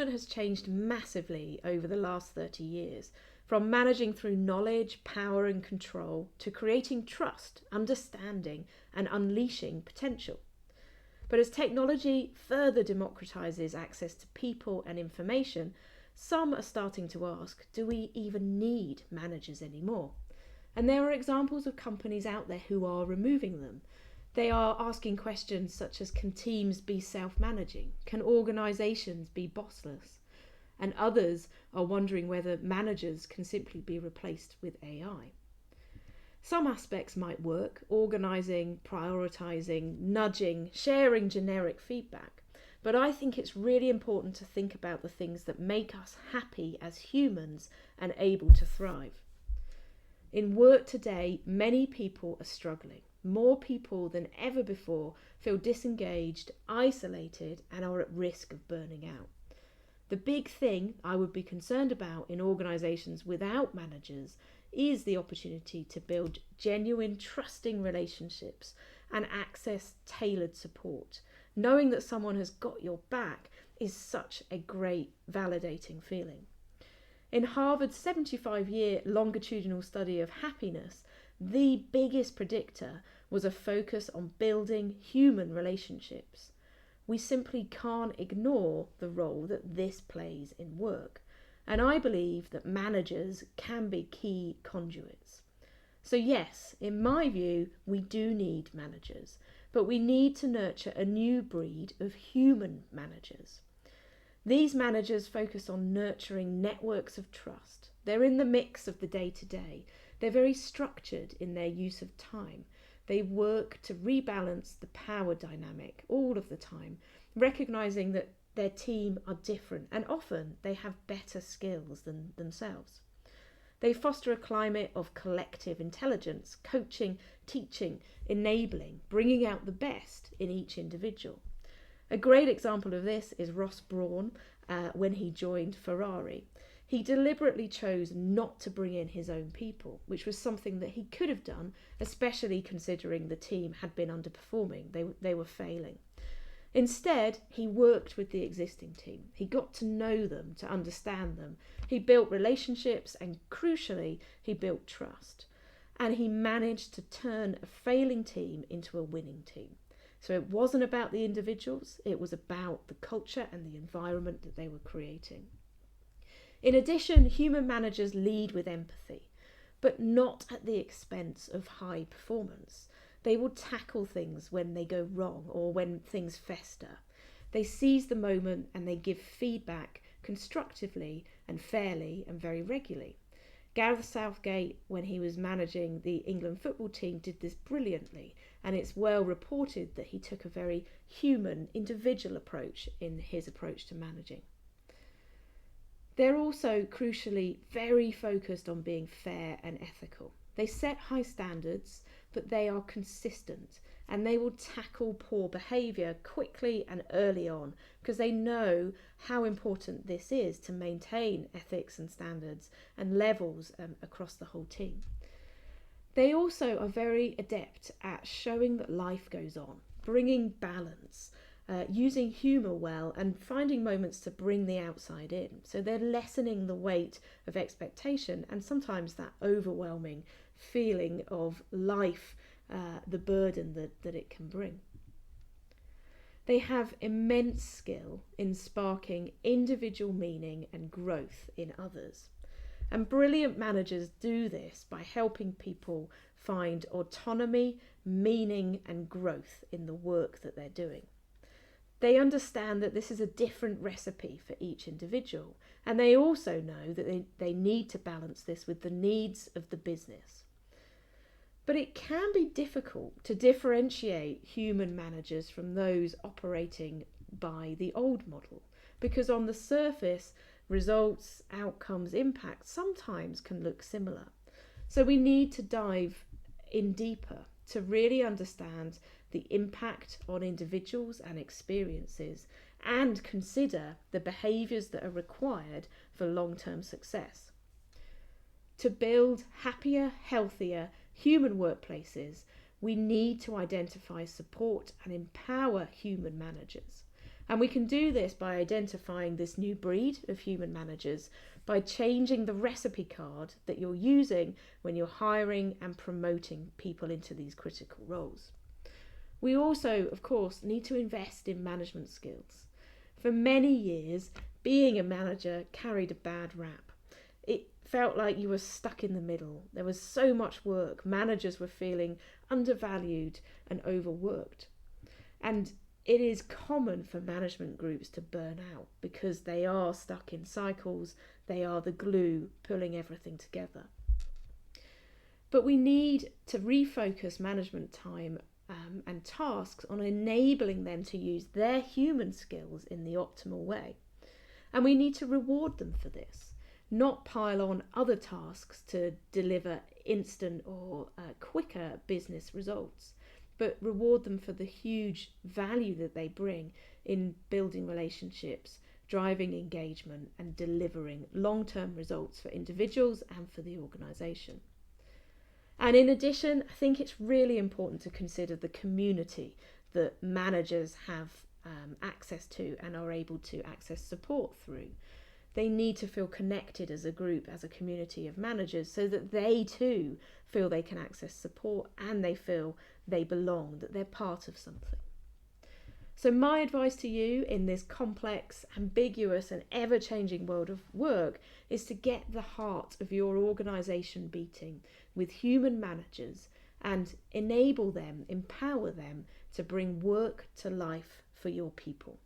management has changed massively over the last 30 years, from managing through knowledge, power and control to creating trust, understanding and unleashing potential. But as technology further democratises access to people and information, some are starting to ask, do we even need managers anymore? And there are examples of companies out there who are removing them. They are asking questions such as, can teams be self-managing? Can organisations be bossless? And others are wondering whether managers can simply be replaced with AI. Some aspects might work: organising, prioritising, nudging, sharing generic feedback. But I think it's really important to think about the things that make us happy as humans and able to thrive. In work today, many people are struggling. More people than ever before feel disengaged, isolated, and are at risk of burning out. The big thing I would be concerned about in organisations without managers is the opportunity to build genuine, trusting relationships and access tailored support. Knowing that someone has got your back is such a great, validating feeling. In Harvard's 75-year longitudinal study of happiness, the biggest predictor was a focus on building human relationships. We simply can't ignore the role that this plays in work. And I believe that managers can be key conduits. So yes, in my view, we do need managers, but we need to nurture a new breed of human managers. These managers focus on nurturing networks of trust. They're in the mix of the day-to-day. They're very structured in their use of time. They work to rebalance the power dynamic all of the time, recognising that their team are different and often they have better skills than themselves. They foster a climate of collective intelligence, coaching, teaching, enabling, bringing out the best in each individual. A great example of this is Ross Brawn when he joined Ferrari. He deliberately chose not to bring in his own people, which was something that he could have done, especially considering the team had been underperforming. They were failing. Instead, he worked with the existing team. He got to know them, to understand them. He built relationships and, crucially, he built trust. And he managed to turn a failing team into a winning team. So it wasn't about the individuals, it was about the culture and the environment that they were creating. In addition, human managers lead with empathy, but not at the expense of high performance. They will tackle things when they go wrong or when things fester. They seize the moment and they give feedback constructively and fairly and very regularly. Gareth Southgate, when he was managing the England football team, did this brilliantly, and it's well reported that he took a very human, individual approach in his approach to managing. They're also, crucially, very focused on being fair and ethical. They set high standards, but they are consistent, and they will tackle poor behaviour quickly and early on because they know how important this is to maintain ethics and standards and levels across the whole team. They also are very adept at showing that life goes on, bringing balance, using humour well and finding moments to bring the outside in. So they're lessening the weight of expectation and sometimes that overwhelming feeling of life, the burden that it can bring. They have immense skill in sparking individual meaning and growth in others. And brilliant managers do this by helping people find autonomy, meaning and growth in the work that they're doing. They understand that this is a different recipe for each individual, and they also know that they need to balance this with the needs of the business. But it can be difficult to differentiate human managers from those operating by the old model, because on the surface, results, outcomes, impact sometimes can look similar. So we need to dive in deeper to really understand the impact on individuals and experiences and consider the behaviours that are required for long-term success. To build happier, healthier human workplaces, we need to identify, support and empower human managers. And we can do this by identifying this new breed of human managers, by changing the recipe card that you're using when you're hiring and promoting people into these critical roles. We also, of course, need to invest in management skills. For many years, being a manager carried a bad rap. It felt like you were stuck in the middle. There was so much work. Managers were feeling undervalued and overworked. And it is common for management groups to burn out because they are stuck in cycles. They are the glue pulling everything together. But we need to refocus management time and tasks on enabling them to use their human skills in the optimal way. And we need to reward them for this, not pile on other tasks to deliver instant or quicker business results, but reward them for the huge value that they bring in building relationships, driving engagement, and delivering long-term results for individuals and for the organisation. And in addition, I think it's really important to consider the community that managers have access to and are able to access support through. They need to feel connected as a group, as a community of managers, so that they too feel they can access support and they feel they belong, that they're part of something. So my advice to you in this complex, ambiguous and ever-changing world of work is to get the heart of your organisation beating with human managers and enable them, empower them to bring work to life for your people.